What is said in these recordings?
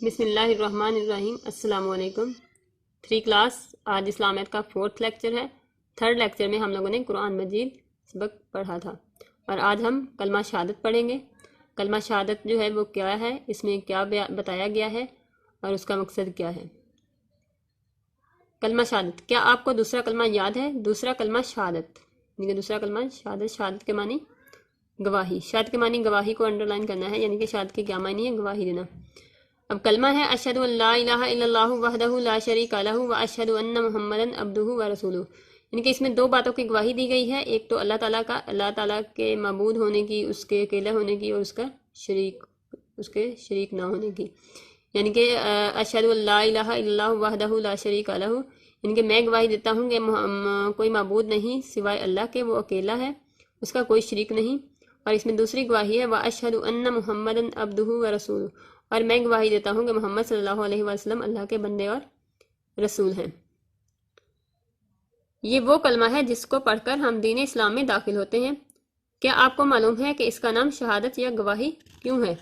بسم اللہ الرحمن الرحیم۔ السلام علیکم۔ 3 کلاس آج اسلامیت کا 4تھ لیکچر ہے۔ 3rd لیکچر میں ہم لوگوں نے قرآن مجید سبق پڑھا تھا اور آج ہم کلمہ شہادت پڑھیں گے۔ کلمہ شہادت جو ہے وہ کیا ہے، اس میں کیا بتایا گیا ہے اور اس کا مقصد کیا ہے۔ کلمہ شہادت، کیا آپ کو دوسرا کلمہ یاد ہے؟ دوسرا کلمہ شہادت، دوسرا کلمہ شہادت، شہادت کے معنی گواہی، شہادت کے معنی گواہی کو انڈرلائن کرنا ہے، یعنی کہ شہادت کے کیا معنی ہے؟ گواہی دینا۔ اب کلمہ ہے اشہد ان لا الہ الا اللہ وحدہ لا شریک لہ واشہد ان محمدن عبدہ ورسولہ، یعنی کہ اس میں 2 باتوں کی گواہی دی گئی ہے، ایک تو اللہ تعالیٰ کا، اللہ تعالیٰ کے معبود ہونے کی، اس کے اکیلا ہونے کی، اور اس کے شریک نہ ہونے کی، یعنی کہ اشہد ان لا الہ الا اللہ وحدہ لا شریک لہ، یعنی کہ میں گواہی دیتا ہوں کہ کوئی معبود نہیں سوائے اللہ کے، وہ اکیلا ہے، اس کا کوئی شریک نہیں۔ اور اس میں دوسری گواہی ہے واشہد ان محمدن عبدہ ورسولہ، اور میں گواہی دیتا ہوں کہ محمد صلی اللہ علیہ وسلم اللہ کے بندے اور رسول ہیں۔ یہ وہ کلمہ ہے جس کو پڑھ کر ہم دین اسلام میں داخل ہوتے ہیں۔ کیا آپ کو معلوم ہے کہ اس کا نام شہادت یا گواہی کیوں ہے؟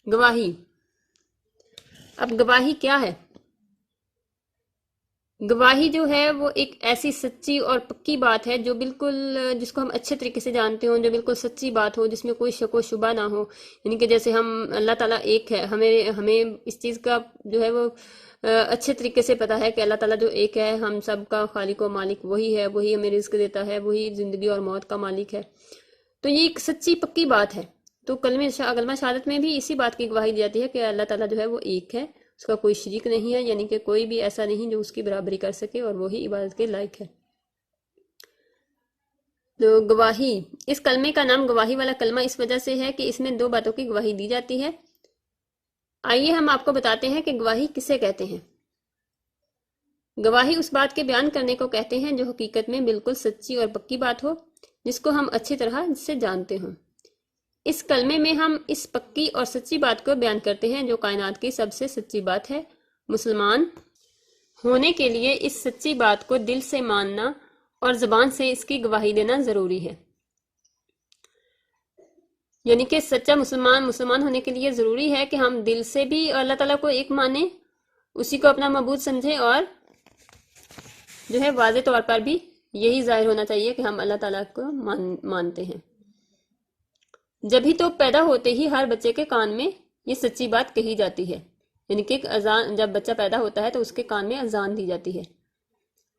گواہی، اب گواہی کیا ہے؟ گواہی جو ہے وہ ایک ایسی سچی اور پکی بات ہے جو بالکل، جس کو ہم اچھے طریقے سے جانتے ہوں، جو بالکل سچی بات ہو، جس میں کوئی شک و شبہ نہ ہو، یعنی کہ جیسے ہم اللہ تعالیٰ ایک ہے، ہمیں اس چیز کا جو ہے وہ اچھے طریقے سے پتہ ہے کہ اللہ تعالیٰ جو ایک ہے، ہم سب کا خالق و مالک وہی ہے، وہی ہمیں رزق دیتا ہے، وہی زندگی اور موت کا مالک ہے، تو یہ ایک سچی پکی بات ہے۔ تو کلمہ شہادت میں بھی اسی بات کی گواہی دی جاتی ہے کہ اللہ تعالیٰ جو ہے وہ ایک ہے، اس کا کوئی شریک نہیں ہے، یعنی کہ کوئی بھی ایسا نہیں جو اس کی برابری کر سکے، اور وہی عبادت کے لائق ہے۔ تو گواہی، اس کلمے کا نام گواہی والا کلمہ اس وجہ سے ہے کہ اس میں 2 باتوں کی گواہی دی جاتی ہے۔ آئیے ہم آپ کو بتاتے ہیں کہ گواہی کسے کہتے ہیں۔ گواہی اس بات کے بیان کرنے کو کہتے ہیں جو حقیقت میں بالکل سچی اور پکی بات ہو، جس کو ہم اچھی طرح سے جانتے ہوں۔ اس کلمے میں ہم اس پکی اور سچی بات کو بیان کرتے ہیں جو کائنات کی سب سے سچی بات ہے۔ مسلمان ہونے کے لیے اس سچی بات کو دل سے ماننا اور زبان سے اس کی گواہی دینا ضروری ہے، یعنی کہ سچا مسلمان ہونے کے لیے ضروری ہے کہ ہم دل سے بھی اللہ تعالیٰ کو ایک مانیں، اسی کو اپنا معبود سمجھیں، اور جو ہے واضح طور پر بھی یہی ظاہر ہونا چاہیے کہ ہم اللہ تعالیٰ کو مانتے ہیں۔ جبھی تو پیدا ہوتے ہی ہر بچے کے کان میں یہ سچی بات کہی جاتی ہے، یعنی کہ اذان، جب بچہ پیدا ہوتا ہے تو اس کے کان میں اذان دی جاتی ہے،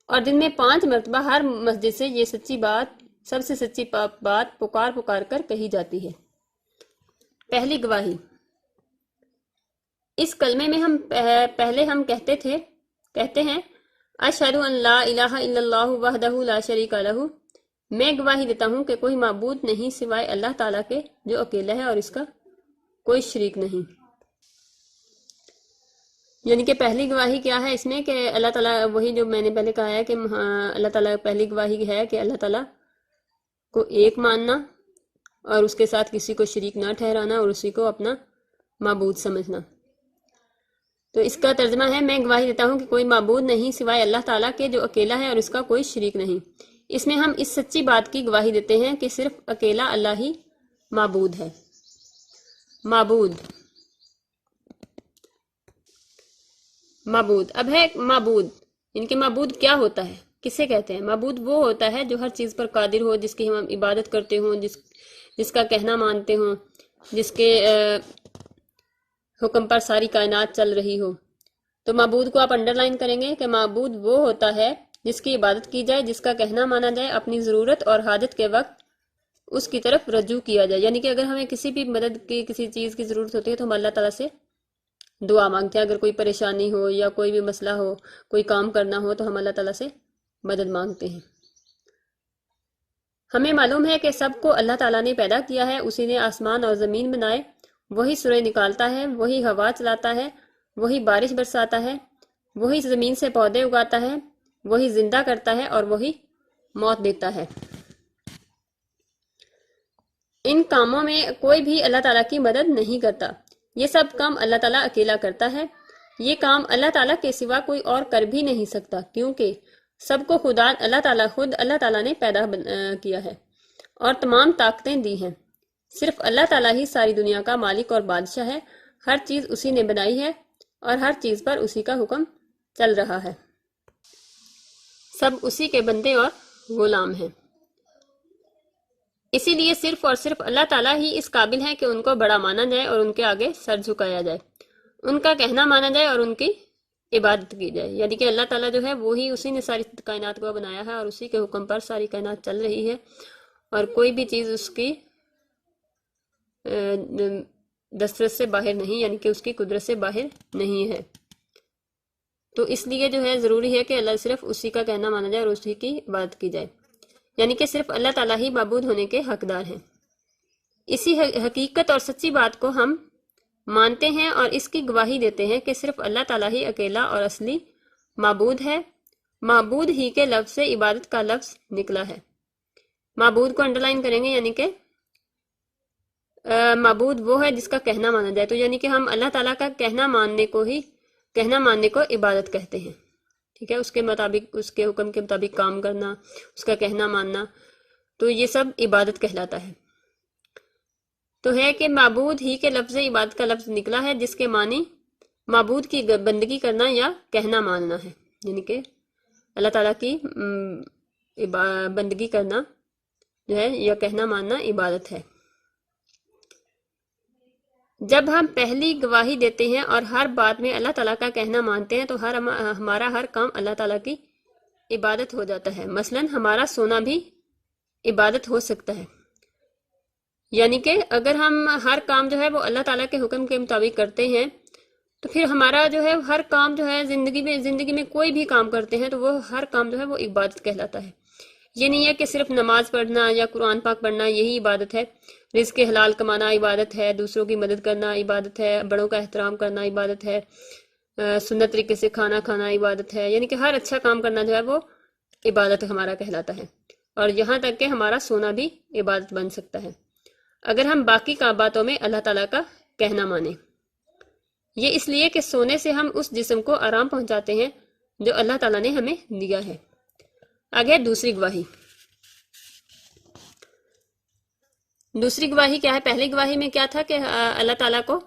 اور دن میں 5 مرتبہ ہر مسجد سے یہ سچی بات، سب سے سچی بات پکار کر کہی جاتی ہے۔ پہلی گواہی، اس کلمے میں پہلے ہم کہتے ہیں اشہد ان لا الہ الا اللہ وحدہ لا شریک لہ، میں گواہی دیتا ہوں کہ کوئی معبود نہیں سوائے اللہ تعالیٰ کے جو اکیلا ہے اور اس کا کوئی شریک نہیں۔ یعنی کہ پہلی گواہی کیا ہے اس میں کہ اللہ تعالیٰ، وہی جو میں نے پہلے کہا ہے کہ اللہ تعالیٰ، پہلی گواہی ہے کہ اللہ تعالیٰ کو ایک ماننا اور اس کے ساتھ کسی کو شریک نہ ٹھہرانا اور اسی کو اپنا معبود سمجھنا۔ تو اس کا ترجمہ ہے میں گواہی دیتا ہوں کہ کوئی معبود نہیں سوائے اللہ تعالیٰ کے جو اکیلا ہے اور اس کا کوئی شریک نہیں۔ اس میں ہم اس سچی بات کی گواہی دیتے ہیں کہ صرف اکیلا اللہ ہی معبود ہے۔ معبود اب ہے معبود، ان کے معبود کیا ہوتا ہے، کسے کہتے ہیں؟ معبود وہ ہوتا ہے جو ہر چیز پر قادر ہو، جس کی ہم عبادت کرتے ہوں، جس کا کہنا مانتے ہوں، جس کے حکم پر ساری کائنات چل رہی ہو۔ تو معبود کو آپ انڈرلائن کریں گے کہ معبود وہ ہوتا ہے جس کی عبادت کی جائے، جس کا کہنا مانا جائے، اپنی ضرورت اور حاجت کے وقت اس کی طرف رجوع کیا جائے، یعنی کہ اگر ہمیں کسی بھی مدد کی، کسی چیز کی ضرورت ہوتی ہے تو ہم اللہ تعالیٰ سے دعا مانگتے ہیں۔ اگر کوئی پریشانی ہو یا کوئی بھی مسئلہ ہو، کوئی کام کرنا ہو تو ہم اللہ تعالیٰ سے مدد مانگتے ہیں۔ ہمیں معلوم ہے کہ سب کو اللہ تعالیٰ نے پیدا کیا ہے، اسی نے آسمان اور زمین بنائے، وہی سورج نکالتا ہے، وہی ہوا چلاتا ہے، وہی بارش برساتا ہے، وہی زمین سے پودے اگاتا ہے، وہی زندہ کرتا ہے اور وہی موت دیتا ہے۔ ان کاموں میں کوئی بھی اللہ تعالیٰ کی مدد نہیں کرتا، یہ سب کام اللہ تعالیٰ اکیلا کرتا ہے۔ یہ کام اللہ تعالیٰ کے سوا کوئی اور کر بھی نہیں سکتا، کیونکہ سب کو خود اللہ تعالیٰ نے پیدا کیا ہے اور تمام طاقتیں دی ہیں۔ صرف اللہ تعالیٰ ہی ساری دنیا کا مالک اور بادشاہ ہے۔ ہر چیز اسی نے بنائی ہے اور ہر چیز پر اسی کا حکم چل رہا ہے، سب اسی کے بندے اور غلام ہیں۔ اسی لیے صرف اور صرف اللہ تعالیٰ ہی اس قابل ہے کہ ان کو بڑا مانا جائے اور ان کے آگے سر جھکایا جائے، ان کا کہنا مانا جائے اور ان کی عبادت کی جائے۔ یعنی کہ اللہ تعالیٰ جو ہے وہی، اسی نے ساری کائنات کو بنایا ہے اور اسی کے حکم پر ساری کائنات چل رہی ہے، اور کوئی بھی چیز اس کی دسترس سے باہر نہیں، یعنی کہ اس کی قدرت سے باہر نہیں ہے۔ تو اس لیے جو ہے ضروری ہے کہ اللہ صرف اسی کا کہنا مانا جائے اور اسی کی عبادت کی جائے، یعنی کہ صرف اللہ تعالیٰ ہی معبود ہونے کے حقدار ہیں۔ اسی حقیقت اور سچی بات کو ہم مانتے ہیں اور اس کی گواہی دیتے ہیں کہ صرف اللہ تعالیٰ ہی اکیلا اور اصلی معبود ہے۔ معبود ہی کے لفظ سے عبادت کا لفظ نکلا ہے۔ معبود کو انڈرلائن کریں گے، یعنی کہ معبود وہ ہے جس کا کہنا مانا جائے، تو یعنی کہ ہم اللہ تعالیٰ کا کہنا ماننے کو عبادت کہتے ہیں، ٹھیک ہے، اس کے مطابق، اس کے حکم کے مطابق کام کرنا، اس کا کہنا ماننا، تو یہ سب عبادت کہلاتا ہے۔ تو ہے کہ معبود ہی کے لفظ عبادت کا لفظ نکلا ہے، جس کے معنی معبود کی بندگی کرنا یا کہنا ماننا ہے، یعنی کہ اللہ تعالیٰ کی بندگی کرنا جو ہے یا کہنا ماننا عبادت ہے۔ جب ہم پہلی گواہی دیتے ہیں اور ہر بات میں اللہ تعالیٰ کا کہنا مانتے ہیں تو ہمارا ہر کام اللہ تعالیٰ کی عبادت ہو جاتا ہے۔ مثلاً ہمارا سونا بھی عبادت ہو سکتا ہے، یعنی کہ اگر ہم ہر کام جو ہے وہ اللہ تعالیٰ کے حکم کے مطابق کرتے ہیں تو پھر ہمارا جو ہے ہر کام جو ہے زندگی میں کوئی بھی کام کرتے ہیں تو وہ ہر کام جو ہے وہ عبادت کہلاتا ہے۔ یہ نہیں ہے کہ صرف نماز پڑھنا یا قرآن پاک پڑھنا یہی عبادت ہے، رزق حلال کمانا عبادت ہے، دوسروں کی مدد کرنا عبادت ہے، بڑوں کا احترام کرنا عبادت ہے، سنت طریقے سے کھانا کھانا عبادت ہے، یعنی کہ ہر اچھا کام کرنا جو ہے وہ عبادت ہمارا کہلاتا ہے، اور یہاں تک کہ ہمارا سونا بھی عبادت بن سکتا ہے اگر ہم باقی باتوں میں اللہ تعالیٰ کا کہنا مانیں۔ یہ اس لیے کہ سونے سے ہم اس جسم کو آرام پہنچاتے ہیں جو اللہ تعالیٰ نے ہمیں دیا ہے۔ آگے دوسری گواہی۔ دوسری گواہی کیا ہے؟ پہلی گواہی میں کیا تھا کہ اللہ تعالیٰ کو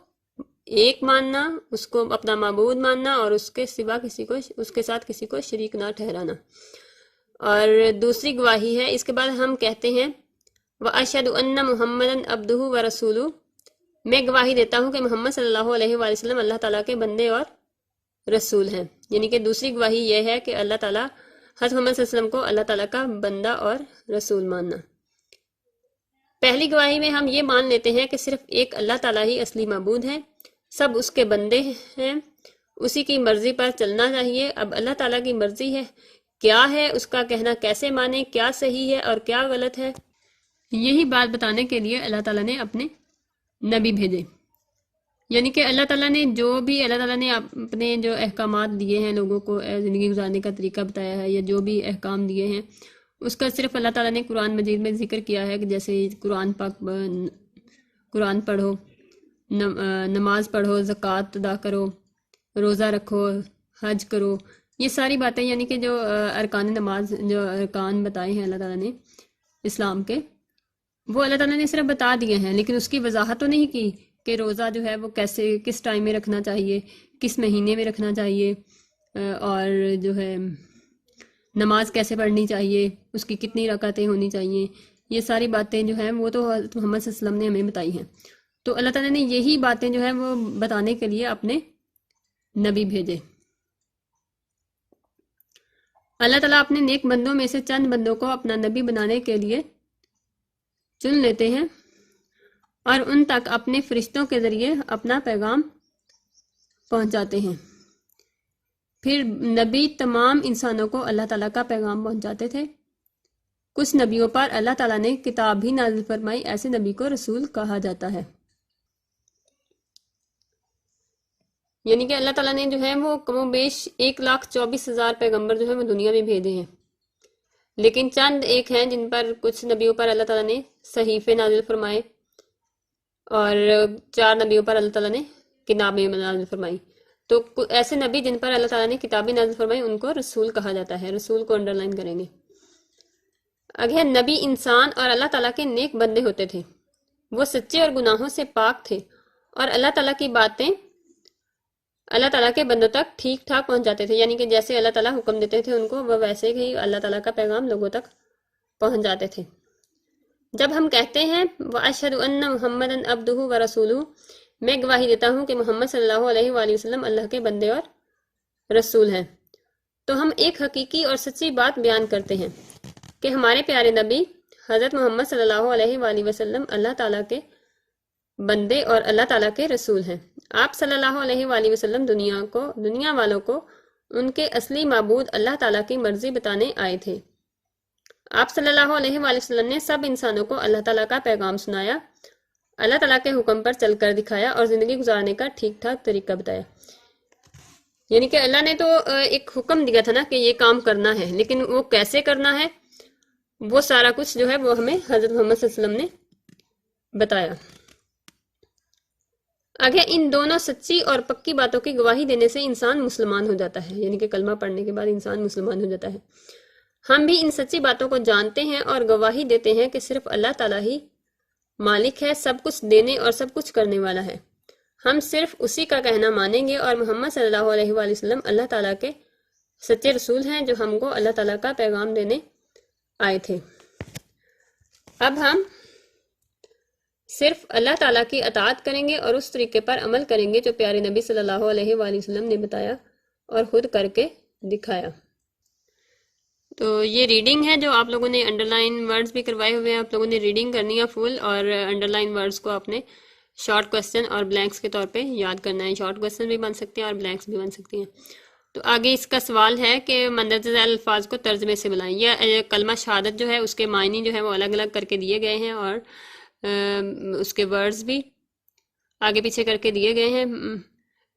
ایک ماننا، اس کو اپنا معبود ماننا اور اس کے سوا اس کے ساتھ کسی کو شریک نہ ٹھہرانا۔ اور دوسری گواہی ہے، اس کے بعد ہم کہتے ہیں وَأَشْهَدُ أَنَّ مُحَمَّدًا عَبْدُهُ وَرَسُولُهُ، میں گواہی دیتا ہوں کہ محمد صلی اللہ علیہ وآلہ وسلم اللہ تعالیٰ کے بندے اور رسول ہیں۔ یعنی کہ دوسری گواہی یہ ہے کہ اللہ تعالیٰ حضرت محمد صلی اللہ علیہ وسلم کو اللہ تعالیٰ کا بندہ اور رسول ماننا۔ پہلی گواہی میں ہم یہ مان لیتے ہیں کہ صرف ایک اللہ تعالیٰ ہی اصلی معبود ہے، سب اس کے بندے ہیں، اسی کی مرضی پر چلنا چاہیے۔ اب اللہ تعالیٰ کی مرضی ہے کیا ہے، اس کا کہنا کیسے مانیں، کیا صحیح ہے اور کیا غلط ہے، یہی بات بتانے کے لیے اللہ تعالیٰ نے اپنے نبی بھیجے۔ یعنی کہ اللہ تعالیٰ نے اپنے جو احکامات دیے ہیں لوگوں کو زندگی گزارنے کا طریقہ بتایا ہے، یا جو بھی احکام دیے ہیں اس کا صرف اللہ تعالیٰ نے قرآن مجید میں ذکر کیا ہے، کہ جیسے قرآن پڑھو، نماز پڑھو، زکوٰۃ ادا کرو، روزہ رکھو، حج کرو، یہ ساری باتیں، یعنی کہ جو ارکان نماز، جو ارکان بتائے ہیں اللہ تعالیٰ نے اسلام کے، وہ اللہ تعالیٰ نے صرف بتا دیے ہیں، لیکن اس کی وضاحت تو نہیں کی کہ روزہ جو ہے وہ کس ٹائم میں رکھنا چاہیے، کس مہینے میں رکھنا چاہیے، اور جو ہے نماز کیسے پڑھنی چاہیے، اس کی کتنی رکعتیں ہونی چاہیے، یہ ساری باتیں جو ہیں وہ تو حضرت محمد صلی اللہ علیہ وسلم نے ہمیں بتائی ہیں۔ تو اللہ تعالیٰ نے یہی باتیں جو ہیں وہ بتانے کے لیے اپنے نبی بھیجے۔ اللہ تعالیٰ اپنے نیک بندوں میں سے چند بندوں کو اپنا نبی بنانے کے لیے چن لیتے ہیں اور ان تک اپنے فرشتوں کے ذریعے اپنا پیغام پہنچاتے ہیں۔ پھر نبی تمام انسانوں کو اللہ تعالیٰ کا پیغام پہنچاتے تھے۔ کچھ نبیوں پر اللہ تعالیٰ نے کتاب بھی نازل فرمائی، ایسے نبی کو رسول کہا جاتا ہے۔ یعنی کہ اللہ تعالیٰ نے جو ہے وہ کم و بیش 1,24,000 پیغمبر جو ہے وہ دنیا میں بھیجے ہیں، لیکن چند ایک ہیں جن پر، کچھ نبیوں پر اللہ تعالیٰ نے صحیفے نازل فرمائے، اور 4 نبیوں پر اللہ تعالیٰ نے کتابیں نازل فرمائی۔ تو ایسے نبی جن پر اللہ تعالیٰ نے کتابیں نازل فرمائی ان کو رسول کہا جاتا ہے۔ رسول کو انڈرلائن کریں گے۔ اگر نبی انسان اور اللہ تعالیٰ کے نیک بندے ہوتے تھے، وہ سچے اور گناہوں سے پاک تھے اور اللہ تعالیٰ کی باتیں اللہ تعالیٰ کے بندوں تک ٹھیک ٹھاک پہنچ جاتے تھے، یعنی کہ جیسے اللہ تعالیٰ حکم دیتے تھے ان کو، وہ ویسے ہی اللہ تعالیٰ کا پیغام لوگوں تک پہنچ جاتے تھے۔ جب ہم کہتے ہیں وَأَشْهَدُ أَنَّ مُحَمَّدًا عَبْدُهُ وَرَسُولُهُ، میں گواہی دیتا ہوں کہ محمد صلی اللہ علیہ وآلہ وسلم اللہ کے بندے اور رسول ہیں، تو ہم ایک حقیقی اور سچی بات بیان کرتے ہیں کہ ہمارے پیارے نبی حضرت محمد صلی اللہ علیہ وآلہ وسلم اللہ تعالیٰ کے بندے اور اللہ تعالیٰ کے رسول ہیں۔ آپ صلی اللہ علیہ وآلہ وسلم دنیا والوں کو ان کے اصلی معبود اللہ تعالیٰ کی مرضی بتانے آئے تھے۔ آپ صلی اللہ علیہ وآلہ وسلم نے سب انسانوں کو اللہ تعالیٰ کا پیغام سنایا، اللہ تعالیٰ کے حکم پر چل کر دکھایا اور زندگی گزارنے کا ٹھیک ٹھاک طریقہ بتایا۔ یعنی کہ اللہ نے تو ایک حکم دیا تھا نا کہ یہ کام کرنا ہے، لیکن وہ کیسے کرنا ہے وہ سارا کچھ جو ہے وہ ہمیں حضرت محمد صلی اللہ علیہ وسلم نے بتایا۔ آگے ان دونوں سچی اور پکی باتوں کی گواہی دینے سے انسان مسلمان ہو جاتا ہے، یعنی کہ کلمہ پڑھنے کے بعد انسان مسلمان ہو جاتا ہے۔ ہم بھی ان سچی باتوں کو جانتے ہیں اور گواہی دیتے ہیں کہ صرف اللہ تعالیٰ ہی مالک ہے، سب کچھ دینے اور سب کچھ کرنے والا ہے۔ ہم صرف اسی کا کہنا مانیں گے اور محمد صلی اللہ علیہ وآلہ وسلم اللہ تعالیٰ کے سچے رسول ہیں جو ہم کو اللہ تعالیٰ کا پیغام دینے آئے تھے۔ اب ہم صرف اللہ تعالیٰ کی اطاعت کریں گے اور اس طریقے پر عمل کریں گے جو پیارے نبی صلی اللہ علیہ وآلہ وسلم نے بتایا اور خود کر کے دکھایا۔ تو یہ ریڈنگ ہے جو آپ لوگوں نے انڈر لائن ورڈز بھی کروائے ہوئے ہیں، آپ لوگوں نے ریڈنگ کرنی ہے فل، اور انڈر لائن ورڈز کو آپ نے شارٹ کوسچن اور بلینکس کے طور پہ یاد کرنا ہے۔ شارٹ کوسچن بھی بن سکتے ہیں اور بلینکس بھی بن سکتی ہیں۔ تو آگے اس کا سوال ہے کہ مندرجہ ذیل الفاظ کو ترجمے سے بلائیں۔ یہ کلمہ شہادت جو ہے اس کے معنی جو ہے وہ الگ الگ کر کے دیے گئے ہیں اور اس کے ورڈز بھی آگے پیچھے کر کے دیے گئے ہیں،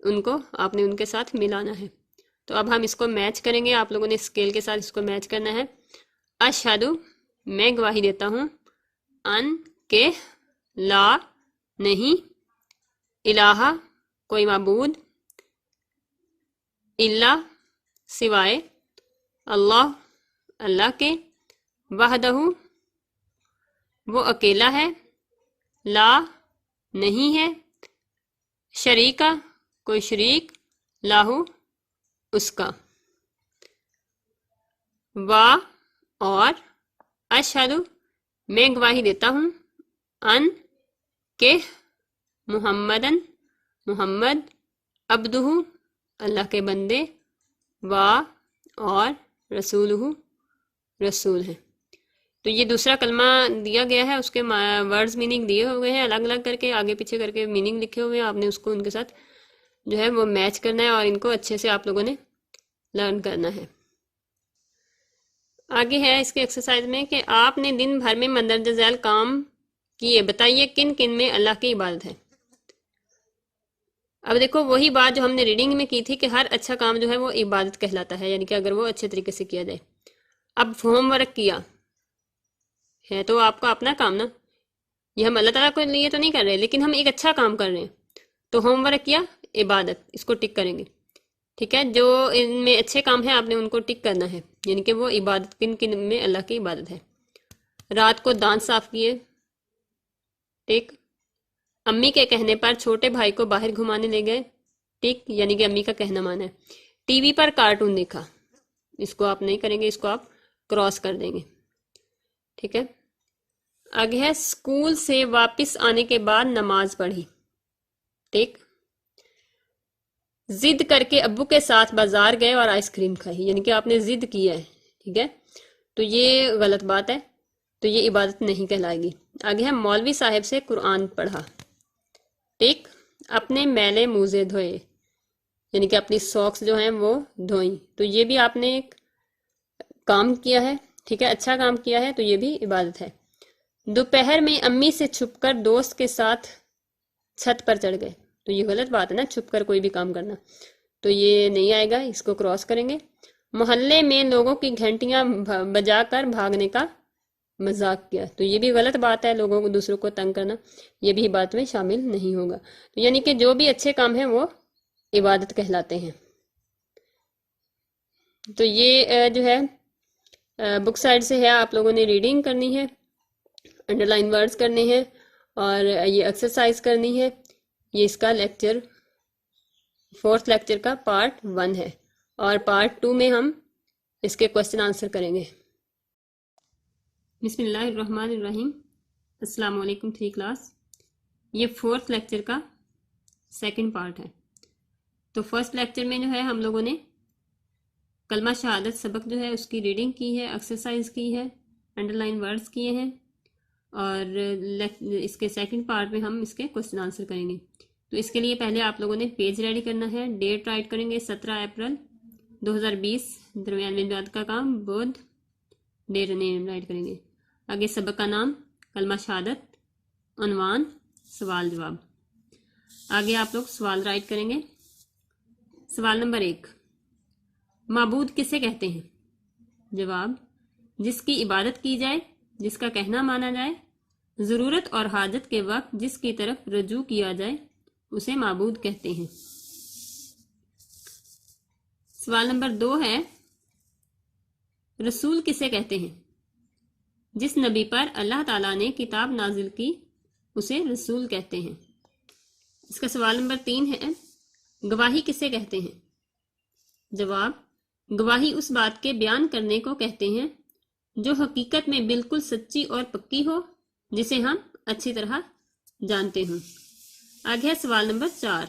ان کو آپ نے ان کے ساتھ ملانا ہے۔ تو اب ہم اس کو میچ کریں گے، آپ لوگوں نے اسکیل کے ساتھ اس کو میچ کرنا ہے۔ اشہدو، میں گواہی دیتا ہوں، ان کہ لا نہیں، الہ کوئی معبود، الا سوائے، اللہ اللہ کے، وحدہ وہ اکیلا ہے، لا نہیں ہے، شریکہ کوئی شریک، لاہو اس کا، وا اور، اشہد میں گواہی دیتا ہوں، ان کہ محمدن محمد، عبدہ اللہ کے بندے، وا اور رسولہ رسول ہیں۔ تو یہ دوسرا کلمہ دیا گیا ہے، اس کے ورڈز میننگ دیے ہوئے ہیں الگ الگ کر کے، آگے پیچھے کر کے میننگ لکھے ہوئے ہیں، آپ نے اس کو ان کے ساتھ جو ہے وہ میچ کرنا ہے اور ان کو اچھے سے آپ لوگوں نے لرن کرنا ہے۔ آگے ہے اس کے ایکسرسائز میں کہ آپ نے دن بھر میں مندرجہ ذیل کام کیے، بتائیے کن کن میں اللہ کی عبادت ہے۔ اب دیکھو وہی بات جو ہم نے ریڈنگ میں کی تھی کہ ہر اچھا کام جو ہے وہ عبادت کہلاتا ہے، یعنی کہ اگر وہ اچھے طریقے سے کیا جائے۔ اب ہوم ورک کیا ہے تو آپ کا اپنا کام نا، یہ ہم اللہ تعالیٰ کو لیے تو نہیں کر رہے، لیکن ہم ایک اچھا کام کر رہے ہیں، تو ہوم ورک کیا عبادت، اس کو ٹک کریں گے، ٹھیک ہے۔ جو ان میں اچھے کام ہیں آپ نے ان کو ٹک کرنا ہے، یعنی کہ وہ عبادت کن کن میں اللہ کی عبادت ہے۔ رات کو دانت صاف کیے، ٹک۔ امی کے کہنے پر چھوٹے بھائی کو باہر گھمانے لے گئے، ٹک، یعنی کہ امی کا کہنا مانا ہے۔ ٹی وی پر کارٹون دیکھا، اس کو آپ نہیں کریں گے، اس کو آپ کراس کر دیں گے، ٹھیک ہے۔ آگے ہے اسکول سے واپس آنے کے بعد نماز پڑھی، ٹھیک۔ ضد کر کے ابو کے ساتھ بازار گئے اور آئس کریم کھائی، یعنی کہ آپ نے ضد کیا ہے، ٹھیک ہے، تو یہ غلط بات ہے، تو یہ عبادت نہیں کہلائے گی۔ آگے ہے مولوی صاحب سے قرآن پڑھا، ٹھیک۔ اپنے میلے موزے دھوئے، یعنی کہ اپنی ساکس جو ہیں وہ دھوئیں، تو یہ بھی آپ نے ایک کام کیا ہے، ٹھیک ہے، اچھا کام کیا ہے، تو یہ بھی عبادت ہے۔ دوپہر میں امی سے چھپ کر دوست کے ساتھ چھت پر چڑھ گئے، تو یہ غلط بات ہے نا، چھپ کر کوئی بھی کام کرنا، تو یہ نہیں آئے گا، اس کو کراس کریں گے۔ محلے میں لوگوں کی گھنٹیاں بجا کر بھاگنے کا مذاق کیا، تو یہ بھی غلط بات ہے، لوگوں کو دوسروں کو تنگ کرنا، یہ بھی بات میں شامل نہیں ہوگا۔ تو یعنی کہ جو بھی اچھے کام ہیں وہ عبادت کہلاتے ہیں۔ تو یہ جو ہے بک سائٹ سے ہے، آپ لوگوں نے ریڈنگ کرنی ہے، انڈر لائن ورڈز کرنے ہیں اور یہ ایکسرسائز کرنی ہے۔ یہ اس کا لیکچر 4th لیکچر کا پارٹ 1 ہے، اور پارٹ 2 میں ہم اس کے کوشچن آنسر کریں گے۔ بسم اللہ الرحمن الرحیم۔ السلام علیکم 3 کلاس۔ یہ 4th لیکچر کا 2nd پارٹ ہے۔ تو فرسٹ لیکچر میں جو ہے ہم لوگوں نے کلمہ شہادت سبق جو ہے اس کی ریڈنگ کی ہے، ایکسرسائز کی ہے، انڈر لائن ورڈز کیے ہیں، اور اس کے 2nd پارٹ میں ہم اس کے کوشچن آنسر کریں گے۔ تو اس کے لیے پہلے آپ لوگوں نے پیج ریڈی کرنا ہے، ڈیٹ رائٹ کریں گے 17 اپریل 2020، درمیان میں بات کا کام بدھ، ڈیٹ نیم رائٹ کریں گے۔ آگے سبق کا نام کلمہ شہادت، عنوان سوال جواب۔ آگے آپ لوگ سوال رائٹ کریں گے۔ سوال نمبر 1، معبود کسے کہتے ہیں؟ جواب، جس کی عبادت کی جائے، جس کا کہنا مانا جائے، ضرورت اور حاجت کے وقت جس کی طرف رجوع کیا جائے اسے معبود کہتے ہیں۔ سوال نمبر 2 ہے، رسول کسے کہتے ہیں؟ جس نبی پر اللہ تعالیٰ نے کتاب نازل کی اسے رسول کہتے ہیں۔ اس کا سوال نمبر 3 ہے، گواہی کسے کہتے ہیں؟ جواب، گواہی اس بات کے بیان کرنے کو کہتے ہیں جو حقیقت میں بالکل سچی اور پکی ہو، جسے ہم اچھی طرح جانتے ہوں۔ آگے ہے سوال نمبر 4،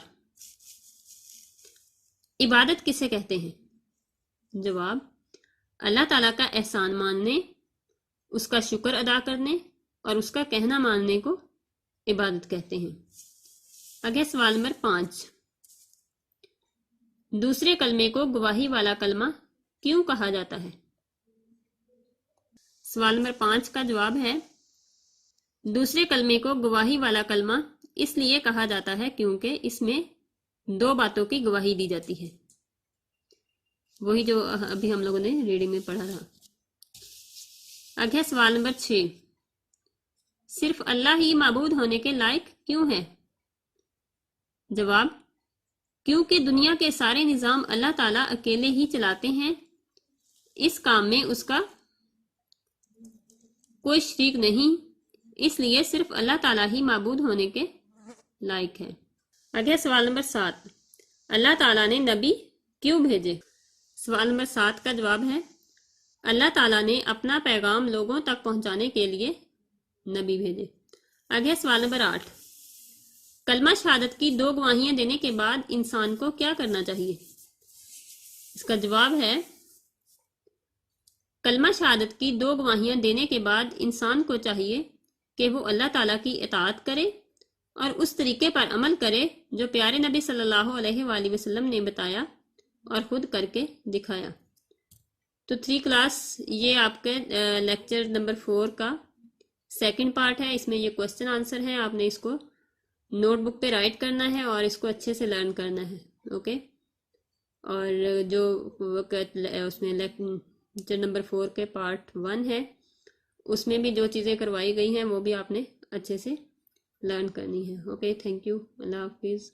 عبادت کسے کہتے ہیں؟ جواب، اللہ تعالیٰ کا احسان ماننے، اس کا شکر ادا کرنے اور اس کا کہنا ماننے کو عبادت کہتے ہیں۔ آگے سوال نمبر 5، دوسرے کلمے کو گواہی والا کلمہ کیوں کہا جاتا ہے؟ سوال نمبر 5 کا جواب ہے، دوسرے کلمے کو گواہی والا کلمہ اس لیے کہا جاتا ہے کیونکہ اس میں 2 باتوں کی گواہی دی جاتی ہے، وہی جو ابھی ہم لوگوں نے ریڈنگ میں پڑھا تھا۔ آگے سوال نمبر 6، صرف اللہ ہی معبود ہونے کے لائق کیوں ہے؟ جواب، کیونکہ دنیا کے سارے نظام اللہ تعالیٰ اکیلے ہی چلاتے ہیں، اس کام میں اس کا کوئی شریک نہیں، اس لیے صرف اللہ تعالیٰ ہی معبود ہونے کے لائق ہے۔ آگے سوال نمبر 7، اللہ تعالیٰ نے نبی کیوں بھیجے؟ سوال نمبر 7 کا جواب ہے، اللہ تعالیٰ نے اپنا پیغام لوگوں تک پہنچانے کے لیے نبی بھیجے۔ آگے سوال نمبر 8، کلمہ شہادت کی 2 گواہیاں دینے کے بعد انسان کو کیا کرنا چاہیے؟ اس کا جواب ہے، کلمہ شہادت کی 2 گواہیاں دینے کے بعد انسان کو چاہیے کہ وہ اللہ تعالیٰ کی اطاعت کرے اور اس طریقے پر عمل کرے جو پیارے نبی صلی اللہ علیہ وآلہ وسلم نے بتایا اور خود کر کے دکھایا۔ تو 3 کلاس یہ آپ کے لیکچر نمبر 4 کا 2nd پارٹ ہے۔ اس میں یہ کوشچن آنسر ہے، آپ نے اس کو نوٹ بک پہ رائٹ کرنا ہے اور اس کو اچھے سے لرن کرنا ہے، اوکے۔ اور جو اس میں لیکچر نمبر 4 کے پارٹ 1 ہے، اس میں بھی جو چیزیں کروائی گئی ہیں وہ بھی آپ نے اچھے سے لرن کرنی ہے، اوکے۔ تھینک یو، اللہ حافظ۔